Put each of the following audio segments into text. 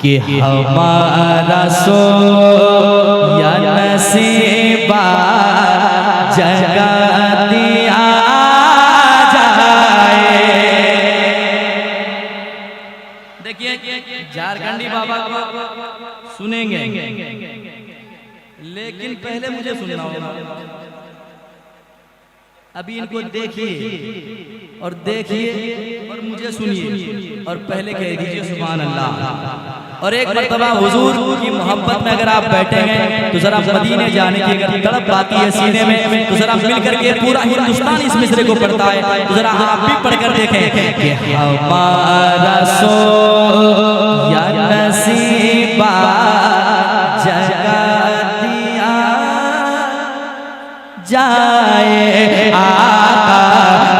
कि हमारा सो या नसीबा जगा दिया जाए। देखिए झारखंडी बाबा को सुनेंगे, लेकिन पहले मुझे सुनना होगा। अभी इनको देखिए और देखिए और मुझे सुनिए और पहले कह दीजिए सुभान अल्लाह। और एक मर्तबा हुजूर की मोहब्बत में अगर आप बैठे हैं तो जरा मदीने जाने की अगर तड़प आती है सीने में तो जरा मिल करके पूरा हिंदुस्तान इस मिसरे को पढ़ता है तो जरा आप भी पढ़कर देखें कि हमारा सो या नसीबा जगा दिया जाए। आका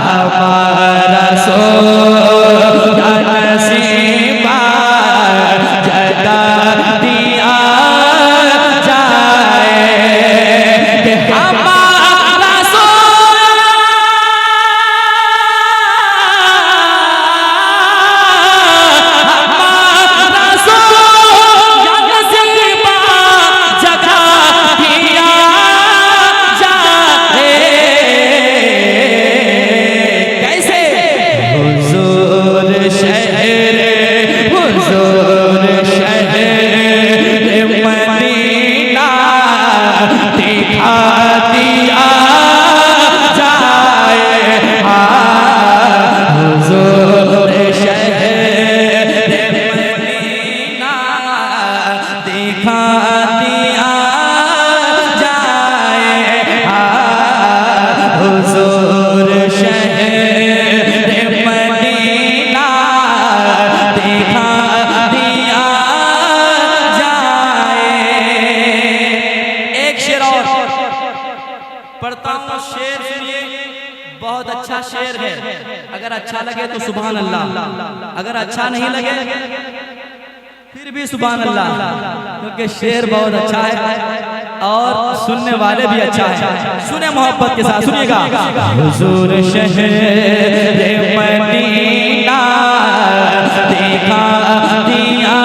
हमारा सो या नसीबा जगा दिया जाए। हमारा सो हमारा सो या नसीबा जगा दिया जाए। कैसे हुजूर शहर हुजूर शहर मदीना दिखा दिया जाए। हुजूर शहर मदीना दिखा दिया जाए। हुजूर शहर मदीना दिखा दिया जाए। एक शेर और पढ़ता हूँ, शेर सुनिए, बहुत अच्छा शेर है। अगर अच्छा लगे तो सुभान अल्लाह, अगर अच्छा नहीं लगे फिर भी सुभान अल्लाह, क्योंकि शेर बहुत अच्छा है और सुनने वाले भी अच्छा है। सुने मोहब्बत के साथ सुनिएगा। हुजूर शहर मदीना दिखा दिया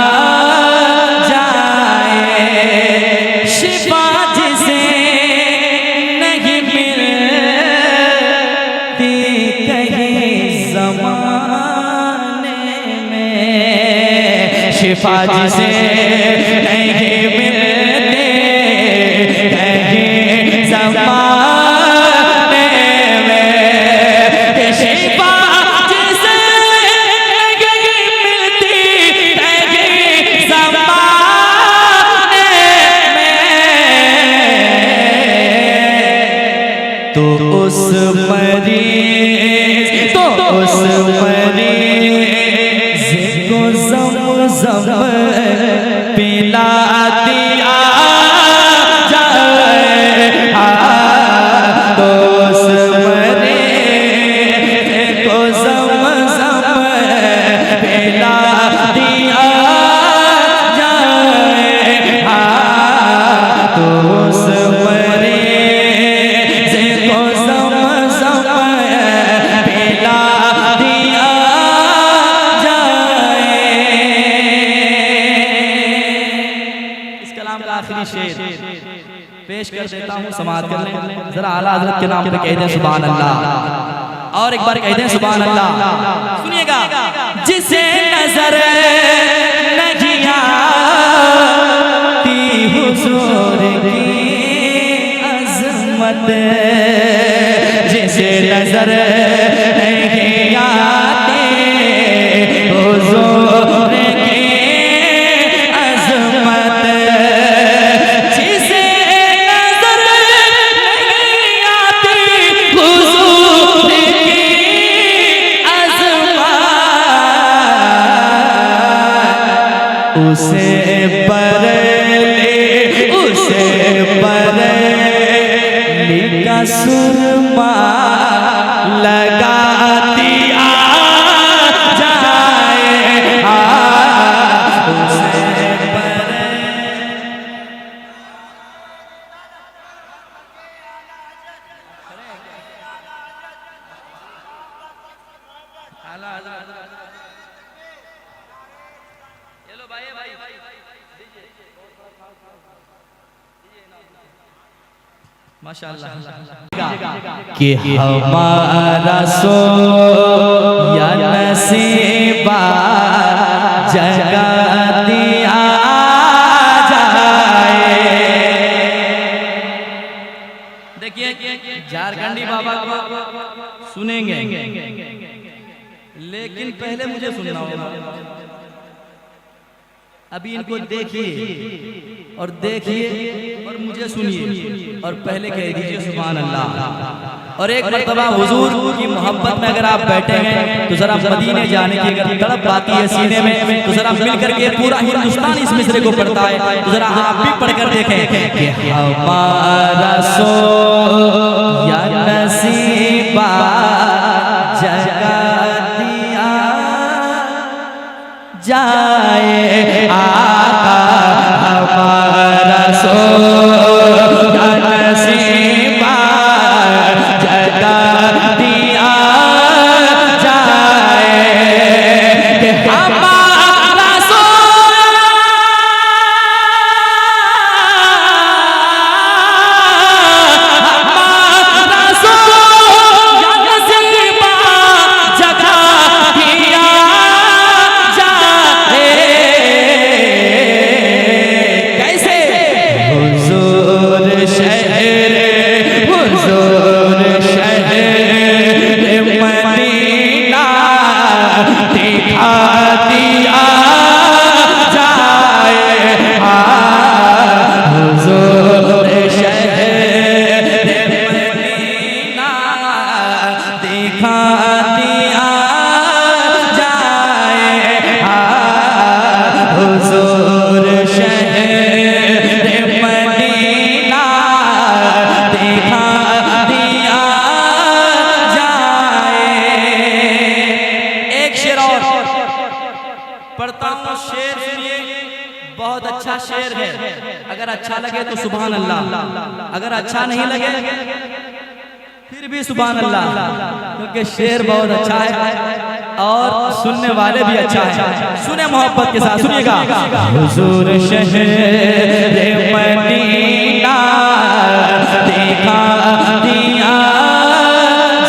जाए। शिफा जिसे नहीं मिलती कहीं ज़माने में, शिफा जिसे नहीं मिलती कहीं ज़माने में, शिफा जिसे नहीं मिलती कहीं ज़माने में, तो उस मरीज़ को ज़म-ज़म पिला दिया जाए। तो उस मरीज़ को ज़म-ज़म पिला दिया जाए। तो उस मरीज़ को ज़म-ज़म पिला दिया जाए। इस कलाम का आखिरी शेर पेश कर देता हूँ, समाअत कर लें जरा। आला हज़रत के नाम पे कह दें सुभान अल्लाह, और एक बार कह दें सुभान अल्लाह। सुनिएगा। जिसे नजर नहीं आती हुजूर की अज़मत, जिसे नजर नहीं आती हुजूर की अज़मत, जिसे नजर नहीं आती हुजूर की अज़मत, उसे बरेली का सुरमा लगा दिया जाए। उसे माशाअल्लाह कि हमारा सो या नसीबा जगा दिया जाए। देखिए झारखंडी बाबा को सुनेंगे, लेकिन पहले मुझे सुनना होगा। अभी इनको देखिए और मुझे सुनिए और पहले कह दीजिए सुभान अल्लाह। और एक मर्तबा हुजूर की मोहब्बत में अगर आप बैठेंगे तो जरा मदीने जाने की अगर तड़प आती है सीने में तो जरा मिल करके पूरा हिंदुस्तान इस मिसरे को पढ़ता है, तो जरा आप भी पढ़कर देखें कि हमारा सो या नसीबा जगा दिया जाए। आका हमारा सो या नसीबा जगा दिया जाए। हमारा सो या नसीबा जगा दिया बहुत अच्छा शेर है। अगर अच्छा लगे तो सुभान अल्लाह, अगर अच्छा नहीं लगे फिर भी सुभान अल्लाह, क्योंकि शेर बहुत अच्छा है और सुनने वाले भी अच्छा है। सुने मोहब्बत के साथ सुनिएगा। हुजूर शहर मदीना देखा दिया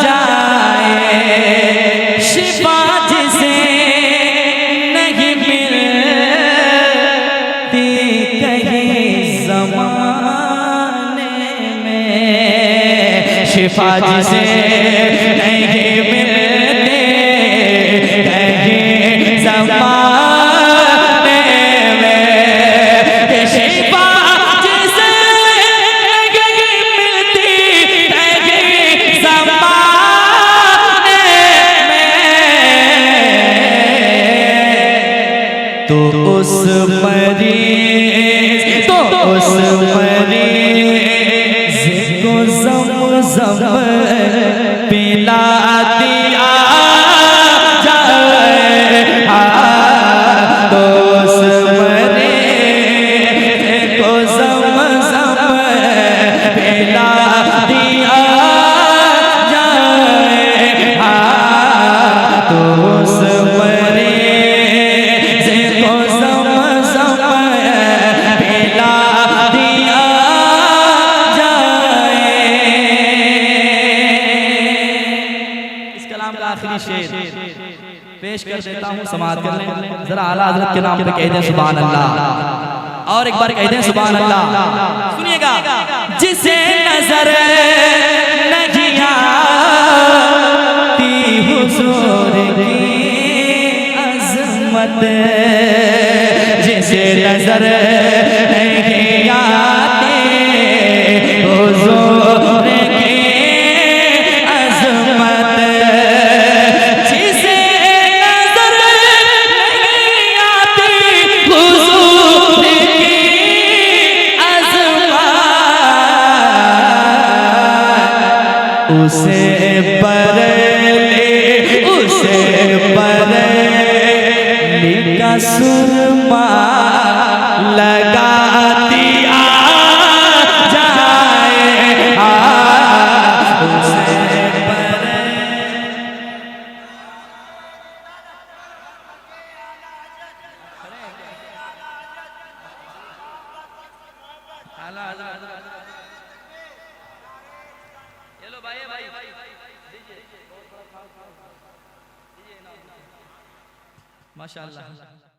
जाए, शिफा जिसे नहीं मिलती कहीं ज़माने में, शिफा जिसे नहीं मिलती कहीं ज़माने में, शिफा जिसे नहीं मिलती कहीं ज़माने में, तो उस मरीज़ को ज़म पिला दिया जाए। तो उस मरीज़ को ज़म पिला दिया जाए। तो उस मरीज़ को ज़म पिला दिया जाए। इस कलाम का आखिरी शेर पेश कर देता हूँ, समाअत कर लें जरा। आला हज़रत के नाम पे कह दें सुभान अल्लाह, और एक बार कह दें सुभान अल्लाह। सुनिएगा। जिसे नजर नहीं आती हुजूर की अज़मत, जिसे नजर नहीं आती हुजूर की अज़मत, जिसे नजर नहीं आती हुजूर की अज़मत, उसे बरेली का सुरमा लगा दिया जाए। उसे आला ये लो भाई माशाअल्लाह।